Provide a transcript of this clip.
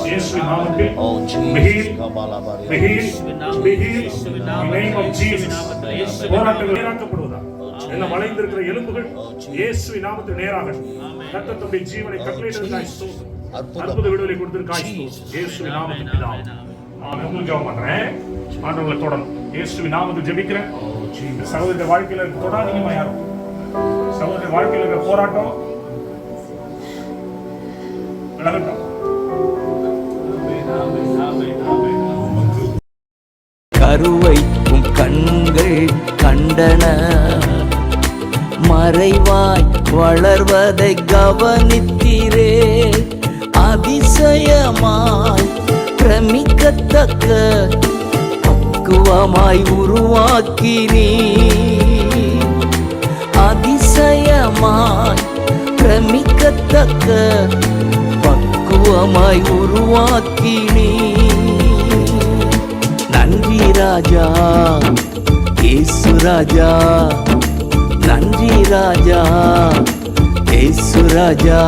இயேசுவின் நாமத்தில் போராட்டங்கள் நேராக்கப்படுவதா எல்லாம் வளைந்திருக்கிற எலும்புகள் இயேசுவின் நாமத்தில் நேராக ரத்தத்துடைய ஜீவனை கட்டளையிடுவதாய் அற்புத விடுதலை கொடுத்திருக்காய் இயேசுவின் நாமத்தில் பிதாவே. நான் ஜெபம் பண்றேன், ஆண்டவர்களை தொடரும் இயேசுவின் நாமத்தில் ஜெபிக்கிறேன். இந்த சகோதர வாழ்க்கையில தொடாதீங்கமா யாரும். சகோதர வாழ்க்கையில் இருக்கிற போராட்டம் விலகட்டும். கருவை உம் கண்கள் கண்டன, மறைவாய் வளர்வதை கவனித்தீரே. அதிசயமாய் பிரமிக்கத்தக்க பக்குவமாய் உருவாக்கினீ. அதிசயமாய் பிரமிக்கத்தக்க பக்குவமாய் உருவாக்கினீ. நன்றி ராஜா இயேசு ராஜா, நன்றி ராஜா இயேசு ராஜா.